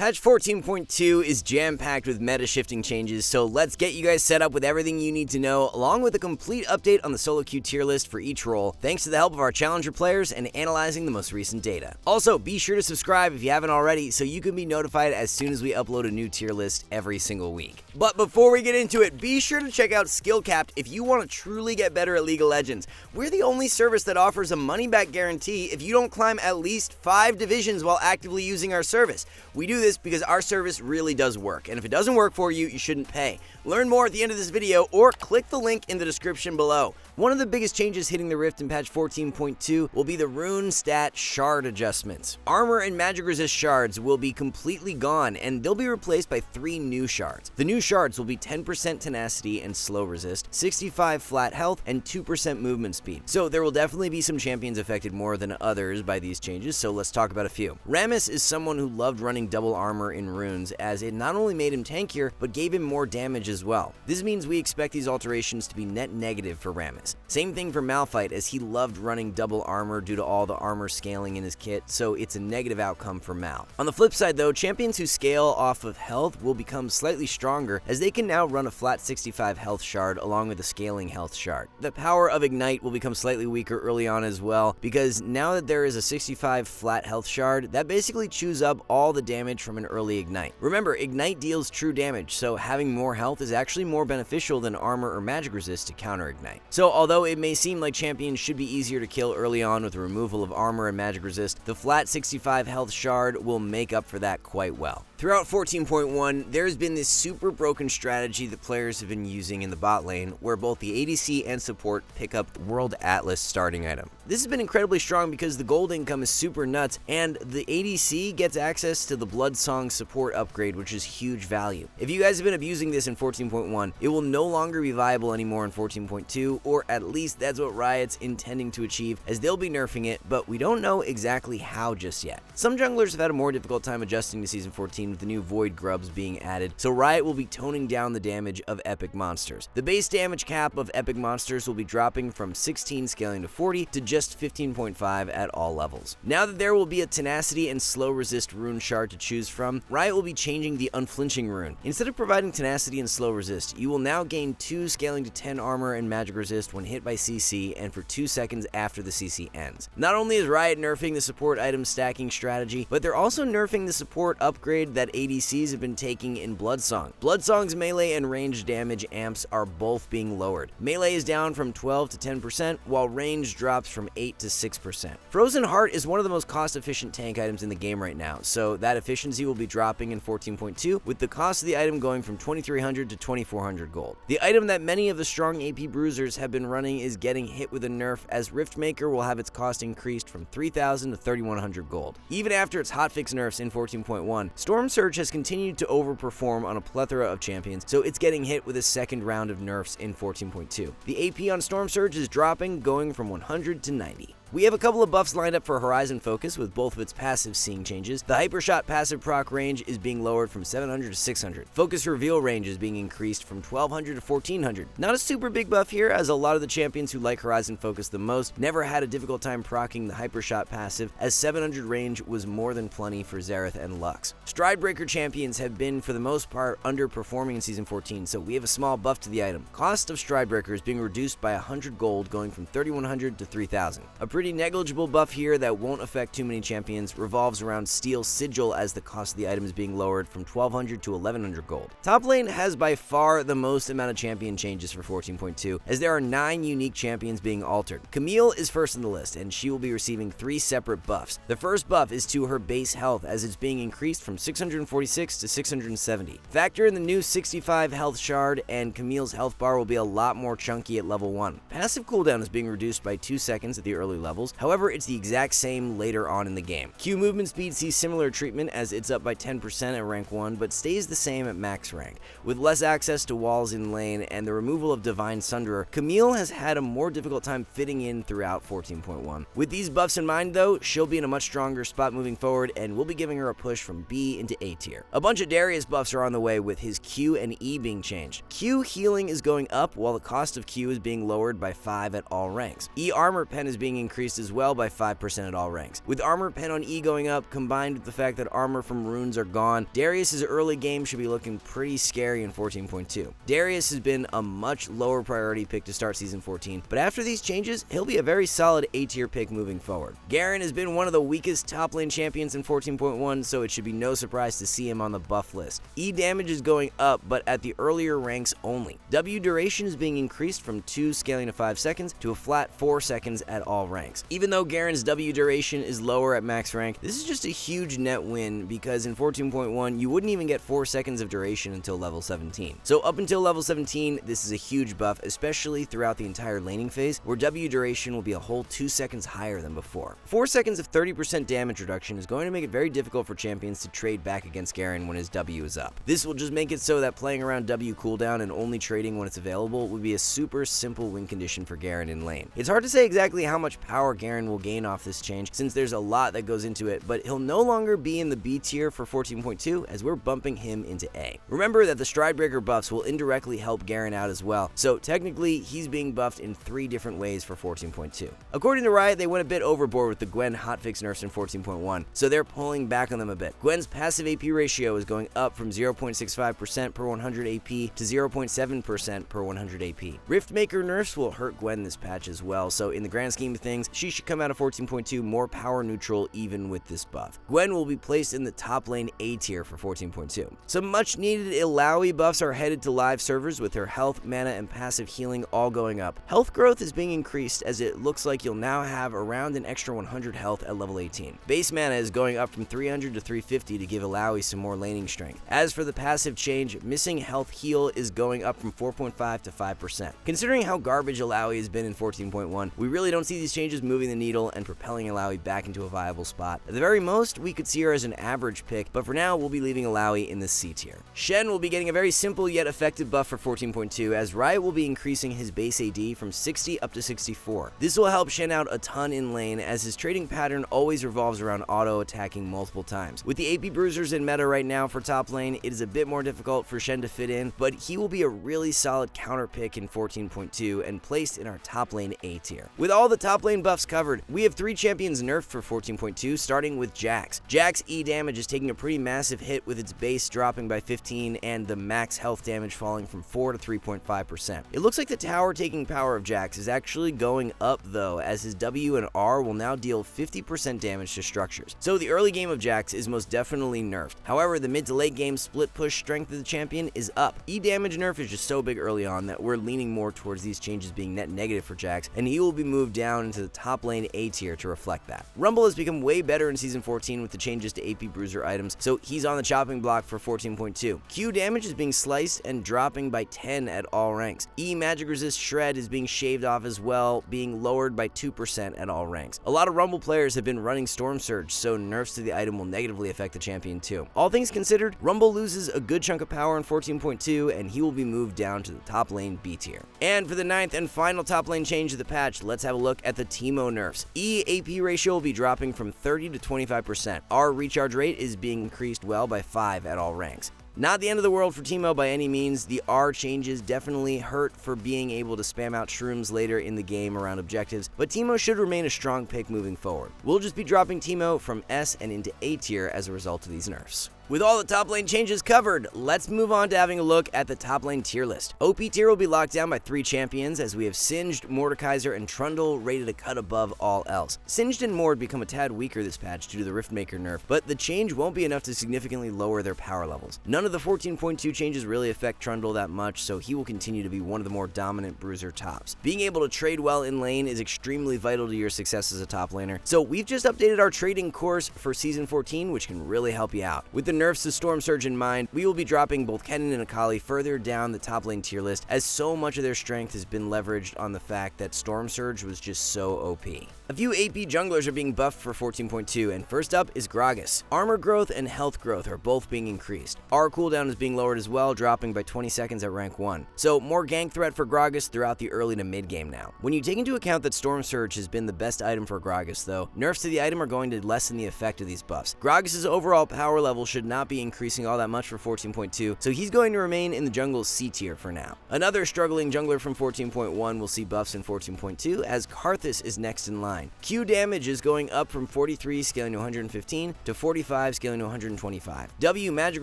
Patch 14.2 is jam-packed with meta-shifting changes, so let's get you guys set up with everything you need to know, along with a complete update on the solo queue tier list for each role, thanks to the help of our challenger players and analyzing the most recent data. Also, be sure to subscribe if you haven't already, so you can be notified as soon as we upload a new tier list every single week. But before we get into it, be sure to check out SkillCapped if you want to truly get better at League of Legends. We're the only service that offers a money-back guarantee if you don't climb at least 5 divisions while actively using our service. We do this because our service really does work, and if it doesn't work for you, you shouldn't pay. Learn more at the end of this video or click the link in the description below. One of the biggest changes hitting the Rift in patch 14.2 will be the Rune stat shard adjustments. Armor and magic resist shards will be completely gone, and they'll be replaced by 3 new shards. The new shards will be 10% tenacity and slow resist, 65 flat health, and 2% movement speed. So there will definitely be some champions affected more than others by these changes, so let's talk about a few. Rammus is someone who loved running double armor in runes, as it not only made him tankier, but gave him more damage as well. This means we expect these alterations to be net negative for Rammus. Same thing for Malphite, as he loved running double armor due to all the armor scaling in his kit, so it's a negative outcome for Mal. On the flip side though, champions who scale off of health will become slightly stronger, as they can now run a flat 65 health shard along with a scaling health shard. The power of Ignite will become slightly weaker early on as well, because now that there is a 65 flat health shard, that basically chews up all the damage from an early Ignite. Remember, Ignite deals true damage, so having more health is actually more beneficial than armor or magic resist to counter Ignite. So although it may seem like champions should be easier to kill early on with the removal of armor and magic resist, the flat 65 health shard will make up for that quite well. Throughout 14.1, there's been this super broken strategy that players have been using in the bot lane, where both the ADC and support pick up the World Atlas starting item. This has been incredibly strong because the gold income is super nuts, and the ADC gets access to the Bloodsong support upgrade, which is huge value. If you guys have been abusing this in 14.1, it will no longer be viable anymore in 14.2, or at least that's what Riot's intending to achieve, as they'll be nerfing it, but we don't know exactly how just yet. Some junglers have had a more difficult time adjusting to Season 14 with the new Void grubs being added, so Riot will be toning down the damage of epic monsters. The base damage cap of epic monsters will be dropping from 16 scaling to 40 to just 15.5 at all levels. Now that there will be a tenacity and slow resist rune shard to choose from, Riot will be changing the unflinching rune. Instead of providing tenacity and slow resist, you will now gain 2 scaling to 10 armor and magic resist when hit by CC and for 2 seconds after the CC ends. Not only is Riot nerfing the support item stacking strategy, but they're also nerfing the support upgrade that ADCs have been taking in Bloodsong. Bloodsong's melee and range damage amps are both being lowered. Melee is down from 12 to 10%, while range drops from 8 to 6%. Frozen Heart is one of the most cost-efficient tank items in the game right now, so that efficiency will be dropping in 14.2, with the cost of the item going from 2,300 to 2,400 gold. The item that many of the strong AP bruisers have been running is getting hit with a nerf, as Riftmaker will have its cost increased from 3,000 to 3,100 gold. Even after its hotfix nerfs in 14.1, Storm Surge has continued to overperform on a plethora of champions, so it's getting hit with a second round of nerfs in 14.2. The AP on Storm Surge is dropping, going from 100 to 90. We have a couple of buffs lined up for Horizon Focus, with both of its passive seeing changes. The Hypershot passive proc range is being lowered from 700 to 600. Focus Reveal range is being increased from 1200 to 1400. Not a super big buff here, as a lot of the champions who like Horizon Focus the most never had a difficult time proccing the Hypershot passive, as 700 range was more than plenty for Xerath and Lux. Stridebreaker champions have been, for the most part, underperforming in Season 14, so we have a small buff to the item. Cost of Stridebreaker is being reduced by 100 gold, going from 3,100 to 3,000. A pretty negligible buff here that won't affect too many champions revolves around Steel Sigil, as the cost of the item is being lowered from 1,200 to 1,100 gold. Top lane has by far the most amount of champion changes for 14.2, as there are 9 unique champions being altered. Camille is first on the list, and she will be receiving 3 separate buffs. The first buff is to her base health, as it's being increased from 646 to 670. Factor in the new 65 health shard, and Camille's health bar will be a lot more chunky at level 1. Passive cooldown is being reduced by 2 seconds at the early levels, however it's the exact same later on in the game. Q movement speed sees similar treatment, as it's up by 10% at rank 1, but stays the same at max rank. With less access to walls in lane and the removal of Divine Sunderer, Camille has had a more difficult time fitting in throughout 14.1. With these buffs in mind though, she'll be in a much stronger spot moving forward, and we'll be giving her a push from B into A tier. A bunch of Darius buffs are on the way, with his Q and E being changed. Q healing is going up, while the cost of Q is being lowered by 5 at all ranks. E armor pen is being increased increased as well by 5% at all ranks. With armor pen on E going up, combined with the fact that armor from runes are gone, Darius' early game should be looking pretty scary in 14.2. Darius has been a much lower priority pick to start Season 14, but after these changes, he'll be a very solid A tier pick moving forward. Garen has been one of the weakest top lane champions in 14.1, so it should be no surprise to see him on the buff list. E damage is going up, but at the earlier ranks only. W duration is being increased from 2 scaling to 5 seconds to a flat 4 seconds at all ranks. Even though Garen's W duration is lower at max rank, this is just a huge net win because in 14.1 you wouldn't even get 4 seconds of duration until level 17. So up until level 17, this is a huge buff, especially throughout the entire laning phase, where W duration will be a whole 2 seconds higher than before. 4 seconds of 30% damage reduction is going to make it very difficult for champions to trade back against Garen when his W is up. This will just make it so that playing around W cooldown and only trading when it's available would be a super simple win condition for Garen in lane. It's hard to say exactly how much power Garen will gain off this change since there's a lot that goes into it, but he'll no longer be in the B tier for 14.2 as we're bumping him into A. Remember that the Stridebreaker buffs will indirectly help Garen out as well, so technically he's being buffed in 3 different ways for 14.2. According to Riot, they went a bit overboard with the Gwen hotfix nerfs in 14.1, so they're pulling back on them a bit. Gwen's passive AP ratio is going up from 0.65% per 100 AP to 0.7% per 100 AP. Riftmaker nerfs will hurt Gwen this patch as well, so in the grand scheme of things, she should come out of 14.2 more power neutral even with this buff. Gwen will be placed in the top lane A tier for 14.2. Some much needed Illaoi buffs are headed to live servers with her health, mana, and passive healing all going up. Health growth is being increased as it looks like you'll now have around an extra 100 health at level 18. Base mana is going up from 300 to 350 to give Illaoi some more laning strength. As for the passive change, missing health heal is going up from 4.5 to 5%. Considering how garbage Illaoi has been in 14.1, we really don't see these changes moving the needle and propelling Illaoi back into a viable spot. At the very most, we could see her as an average pick, but for now, we'll be leaving Illaoi in the C tier. Shen will be getting a very simple yet effective buff for 14.2 as Riot will be increasing his base AD from 60 up to 64. This will help Shen out a ton in lane as his trading pattern always revolves around auto-attacking multiple times. With the AP bruisers in meta right now for top lane, it is a bit more difficult for Shen to fit in, but he will be a really solid counter pick in 14.2 and placed in our top lane A tier. With all the top lane buffs covered, we have 3 champions nerfed for 14.2, starting with Jax. Jax E damage is taking a pretty massive hit with its base dropping by 15 and the max health damage falling from 4 to 3.5%. It looks like the tower taking power of Jax is actually going up though, as his W and R will now deal 50% damage to structures. So the early game of Jax is most definitely nerfed. However, the mid to late game split push strength of the champion is up. E damage nerf is just so big early on that we're leaning more towards these changes being net negative for Jax, and he will be moved down into the top lane A tier to reflect that. Rumble has become way better in Season 14 with the changes to AP bruiser items, so he's on the chopping block for 14.2. Q damage is being sliced and dropping by 10 at all ranks. E magic resist shred is being shaved off as well, being lowered by 2% at all ranks. A lot of Rumble players have been running Storm Surge, so nerfs to the item will negatively affect the champion too. All things considered, Rumble loses a good chunk of power in 14.2 and he will be moved down to the top lane B tier. And for the 9th and final top lane change of the patch, let's have a look at the Teemo nerfs. E AP ratio will be dropping from 30 to 25%. R recharge rate is being increased well by 5 at all ranks. Not the end of the world for Teemo by any means. The R changes definitely hurt for being able to spam out shrooms later in the game around objectives, but Teemo should remain a strong pick moving forward. We'll just be dropping Teemo from S and into A tier as a result of these nerfs. With all the top lane changes covered, let's move on to having a look at the top lane tier list. OP tier will be locked down by 3 champions as we have Singed, Mordekaiser, and Trundle rated a cut above all else. Singed and Mord become a tad weaker this patch due to the Riftmaker nerf, but the change won't be enough to significantly lower their power levels. None of the 14.2 changes really affect Trundle that much, so he will continue to be one of the more dominant bruiser tops. Being able to trade well in lane is extremely vital to your success as a top laner, so we've just updated our trading course for Season 14, which can really help you out. With the nerfs to Storm Surge in mind, we will be dropping both Kennen and Akali further down the top lane tier list, as so much of their strength has been leveraged on the fact that Storm Surge was just so OP. A few AP junglers are being buffed for 14.2, and first up is Gragas. Armor growth and health growth are both being increased. R cooldown is being lowered as well, dropping by 20 seconds at rank 1. So more gank threat for Gragas throughout the early to mid game now. When you take into account that Storm Surge has been the best item for Gragas though, nerfs to the item are going to lessen the effect of these buffs. Gragas' overall power level should not be increasing all that much for 14.2, so he's going to remain in the jungle's C tier for now. Another struggling jungler from 14.1 will see buffs in 14.2 as Karthus is next in line. Q damage is going up from 43 scaling to 115 to 45 scaling to 125. W magic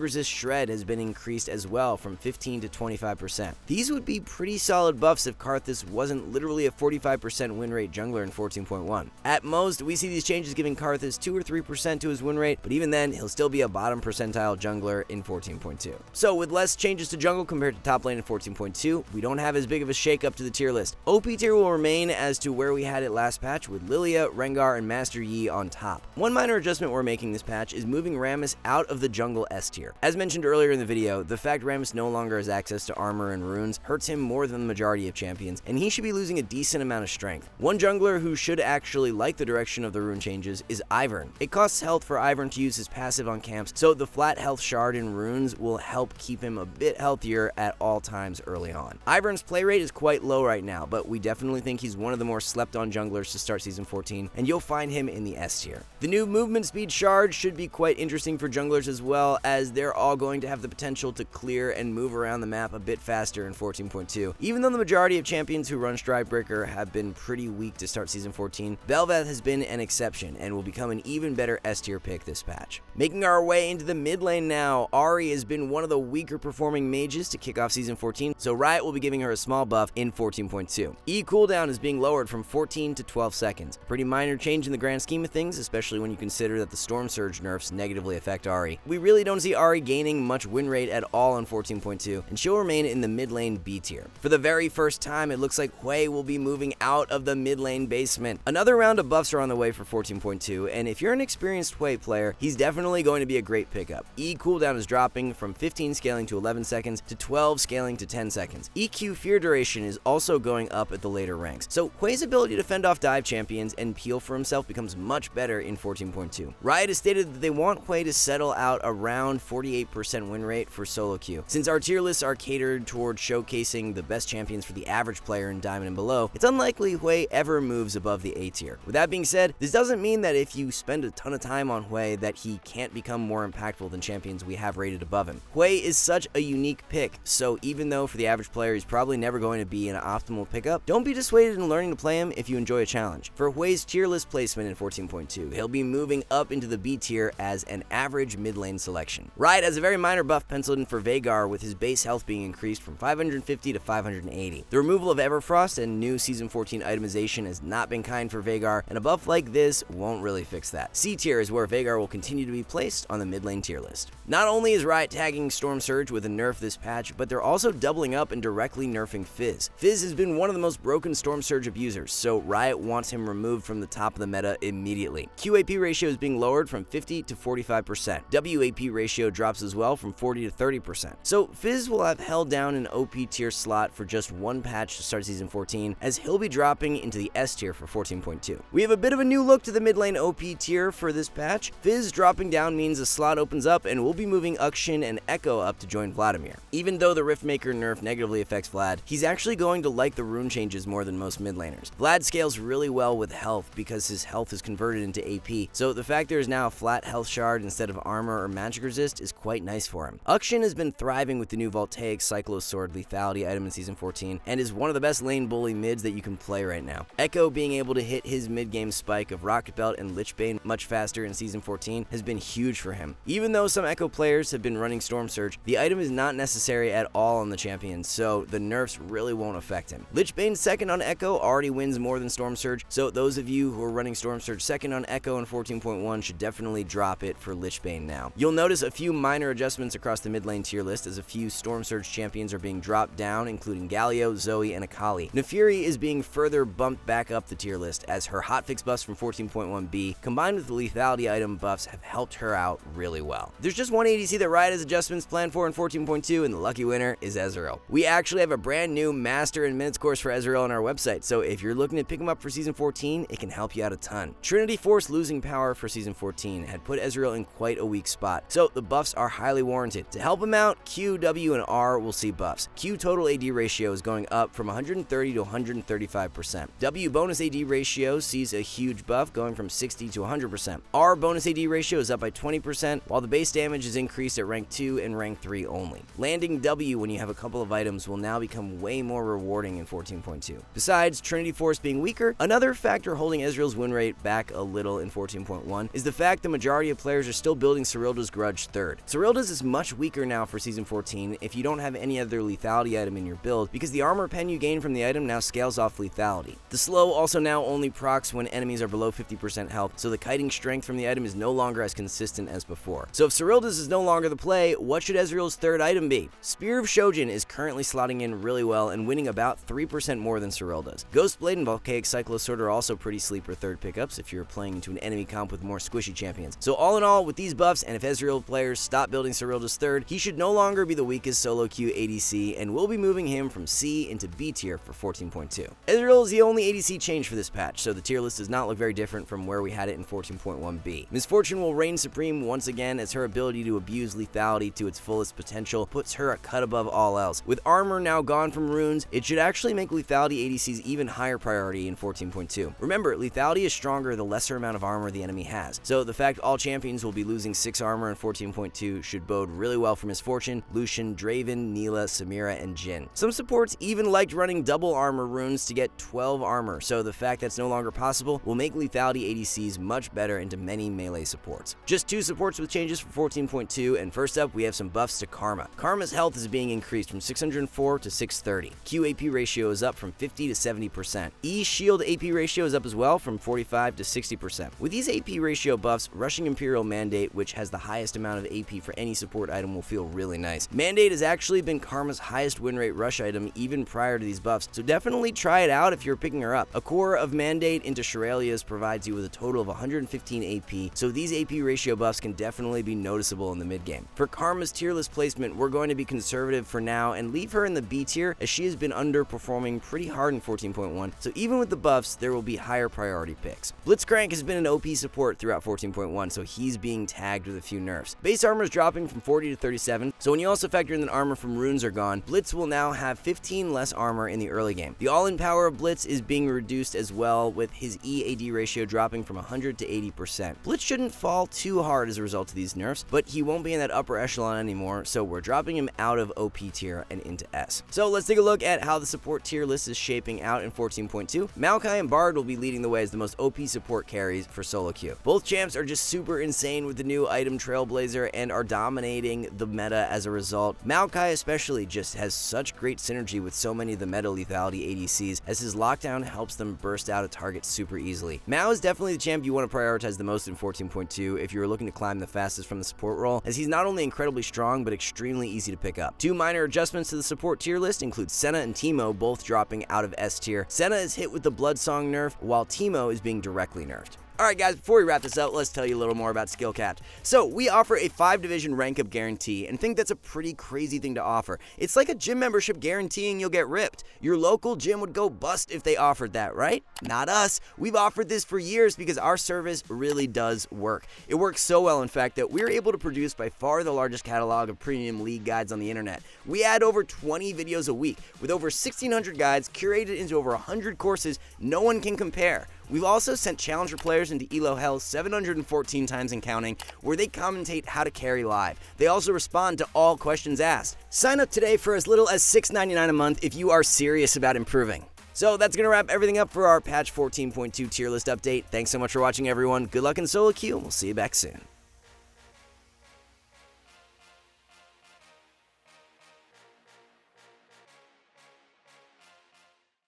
resist shred has been increased as well from 15 to 25%. These would be pretty solid buffs if Karthus wasn't literally a 45% win rate jungler in 14.1. At most, we see these changes giving Karthus 2 or 3% to his win rate, but even then, he'll still be a bottom percentile jungler in 14.2. So with less changes to jungle compared to top lane in 14.2, we don't have as big of a shakeup to the tier list. OP tier will remain as to where we had it last patch, with Lilia, Rengar, and Master Yi on top. One minor adjustment we're making this patch is moving Rammus out of the jungle S tier. As mentioned earlier in the video, the fact Rammus no longer has access to armor and runes hurts him more than the majority of champions, and he should be losing a decent amount of strength. One jungler who should actually like the direction of the rune changes is Ivern. It costs health for Ivern to use his passive on camps, so the flat health shard in runes will help keep him a bit healthier at all times early on. Ivern's play rate is quite low right now, but we definitely think he's one of the more slept on junglers to start Season 14, and you'll find him in the S tier. The new movement speed shard should be quite interesting for junglers as well, as they're all going to have the potential to clear and move around the map a bit faster in 14.2. Even though the majority of champions who run Stridebreaker have been pretty weak to start Season 14, Bel'Veth has been an exception and will become an even better S tier pick this patch. Making our way into the mid lane now, Ahri has been one of the weaker performing mages to kick off Season 14, so Riot will be giving her a small buff in 14.2. E cooldown is being lowered from 14 to 12 seconds. Pretty minor change in the grand scheme of things, especially when you consider that the Storm Surge nerfs negatively affect Ahri. We really don't see Ahri gaining much win rate at all in 14.2, and she'll remain in the mid lane B tier. For the very first time, it looks like Hui will be moving out of the mid lane basement. Another round of buffs are on the way for 14.2, and if you're an experienced Hui player, he's definitely going to be a great pickup. E cooldown is dropping from 15 scaling to 11 seconds to 12 scaling to 10 seconds. EQ fear duration is also going up at the later ranks, so Hui's ability to fend off dive champions and peel for himself becomes much better in 14.2. Riot has stated that they want Hui to settle out around 48% win rate for solo queue. Since our tier lists are catered towards showcasing the best champions for the average player in Diamond and below, it's unlikely Hui ever moves above the A tier. With that being said, this doesn't mean that if you spend a ton of time on Hui that he can't become more impactful than champions we have rated above him. Hui is such a unique pick, so even though for the average player he's probably never going to be an optimal pickup, don't be dissuaded in learning to play him if you enjoy a challenge. For Hui's tier list placement in 14.2, he'll be moving up into the B tier as an average mid lane selection. Riot has a very minor buff penciled in for Veigar, with his base health being increased from 550 to 580. The removal of Everfrost and new Season 14 itemization has not been kind for Veigar, and a buff like this won't really fix that. C tier is where Veigar will continue to be placed on the mid lane tier list. Not only is Riot tagging Storm Surge with a nerf this patch, but they're also doubling up and directly nerfing Fizz. Fizz has been one of the most broken Storm Surge abusers, so Riot wants him removed from the top of the meta immediately. QAP ratio is being lowered from 50 to 45%. WAP ratio drops as well from 40 to 30%. So Fizz will have held down an OP tier slot for just one patch to start Season 14, as he'll be dropping into the S tier for 14.2. We have a bit of a new look to the mid lane OP tier for this patch. Fizz dropping down means a slot opens up, and we'll be moving Uxin and Echo up to join Vladimir. Even though the Riftmaker nerf negatively affects Vlad, he's actually going to like the rune changes more than most mid laners. Vlad scales really well with health because his health is converted into AP, so the fact there is now a flat health shard instead of armor or magic resist is quite nice for him. Uxin has been thriving with the new Voltaic Cyclo Sword lethality item in Season 14, and is one of the best lane bully mids that you can play right now. Echo being able to hit his mid-game spike of Rocket Belt and Lichbane much faster in Season 14 has been huge for him. Even though some Echo players have been running Storm Surge, the item is not necessary at all on the champion, so the nerfs really won't affect him. Lichbane's second on Echo already wins more than Storm Surge, so those of you who are running Storm Surge second on Echo in 14.1 should definitely drop it for Lichbane now. You'll notice a few minor adjustments across the mid lane tier list, as a few Storm Surge champions are being dropped down, including Galio, Zoe, and Akali. Nefiri is being further bumped back up the tier list, as her hotfix buffs from 14.1b combined with the lethality item buffs have helped her out really well. There's just one ADC that Riot has adjustments planned for in 14.2, and the lucky winner is Ezreal. We actually have a brand new Master and Minutes course for Ezreal on our website, so if you're looking to pick him up for Season 14, it can help you out a ton. Trinity Force losing power for Season 14 had put Ezreal in quite a weak spot, so the buffs are highly warranted. To help him out, Q, W, and R will see buffs. Q total AD ratio is going up from 130 to 135%. W bonus AD ratio sees a huge buff going from 60 to 100%. R bonus AD ratio is up by 20%, while while the base damage is increased at rank 2 and rank 3 only. Landing W when you have a couple of items will now become way more rewarding in 14.2. Besides Trinity Force being weaker, another factor holding Ezreal's win rate back a little in 14.1 is the fact the majority of players are still building Serylda's Grudge 3rd. Serylda's is much weaker now for Season 14 if you don't have any other lethality item in your build, because the armor pen you gain from the item now scales off lethality. The slow also now only procs when enemies are below 50% health, so the kiting strength from the item is no longer as consistent as before. So if Serylda's is no longer the play, what should Ezreal's 3rd item be? Spear of Shojin is currently slotting in really well and winning about 3% more than Serylda's. Ghostblade and Volcanic Cyclosword are also pretty sleeper 3rd pickups if you're playing into an enemy comp with more squishy champions. So all in all, with these buffs, and if Ezreal players stop building Serylda's 3rd, he should no longer be the weakest solo queue ADC, and we'll be moving him from C into B tier for 14.2. Ezreal is the only ADC change for this patch, so the tier list does not look very different from where we had it in 14.1b. Misfortune will reign supreme once again, as her ability to abuse lethality to its fullest potential puts her a cut above all else. With armor now gone from runes, it should actually make lethality ADC's even higher priority in 14.2. Remember, lethality is stronger the lesser amount of armor the enemy has, so the fact all champions will be losing 6 armor in 14.2 should bode really well for Misfortune, Lucian, Draven, Neela, Samira, and Jhin. Some supports even liked running double armor runes to get 12 armor, so the fact that's no longer possible will make lethality ADCs much better into many melee supports. Just 2 supports with changes for 14.2, and first up we have some buffs to Karma. Karma's health is being increased from 604 to 630. Q AP ratio is up from 50 to 70%. E shield AP ratio is up as well from 45 to 60%. With these AP ratio buffs, rushing Imperial Mandate, which has the highest amount of AP for any support item, will feel really nice. Mandate has actually been Karma's highest win rate rush item even prior to these buffs, so definitely try it out if you're picking her up. A core of Mandate into Shurelya's provides you with a total of 115 AP, so these AP ratio buffs can definitely be noticeable in the mid game. For Karma's tier list placement, we're going to be conservative for now and leave her in the B tier, as she has been underperforming pretty hard in 14.1, so even with the buffs, there will be higher priority picks. Blitzcrank has been an OP support throughout 14.1, so he's being tagged with a few nerfs. Base armor is dropping from 40 to 37, so when you also factor in that armor from runes are gone, Blitz will now have 15 less armor in the early game. The all-in power of Blitz is being reduced as well, with his EAD ratio dropping from 100 to 80%. Blitz shouldn't fall too hard as a result of these nerfs, but he won't be in that upper echelon anymore, so we're dropping him out of OP tier and into S. So let's take a look at how the support tier list is shaping out in 14.2. Maokai and Bard will be leading the way as the most OP support carries for solo queue. Both champs are just super insane with the new item Trailblazer and are dominating the meta as a result. Maokai especially just has such great synergy with so many of the meta lethality ADCs, as his lockdown helps them burst out a target super easily. Mao is definitely the champ you want to prioritize the most in 14.2 if you're looking to climb the fastest from the support role, as he's not only incredibly strong but extremely easy to pick up. 2 minor adjustments to the support tier list include Senna and Teemo both dropping out of S tier. Senna is hit with the Bloodsong nerf, while Teemo is being directly nerfed. Alright guys, before we wrap this up, let's tell you a little more about SkillCapped. So, we offer a 5-division rank up guarantee, and think that's a pretty crazy thing to offer. It's like a gym membership guaranteeing you'll get ripped. Your local gym would go bust if they offered that, right? Not us. We've offered this for years because our service really does work. It works so well, in fact, that we're able to produce by far the largest catalog of premium league guides on the internet. We add over 20 videos a week, with over 1,600 guides curated into over 100 courses no one can compare. We've also sent Challenger players into ELO Hell 714 times and counting, where they commentate how to carry live. They also respond to all questions asked. Sign up today for as little as $6.99 a month if you are serious about improving. So that's going to wrap everything up for our patch 14.2 tier list update. Thanks so much for watching, everyone. Good luck in solo queue, and we'll see you back soon.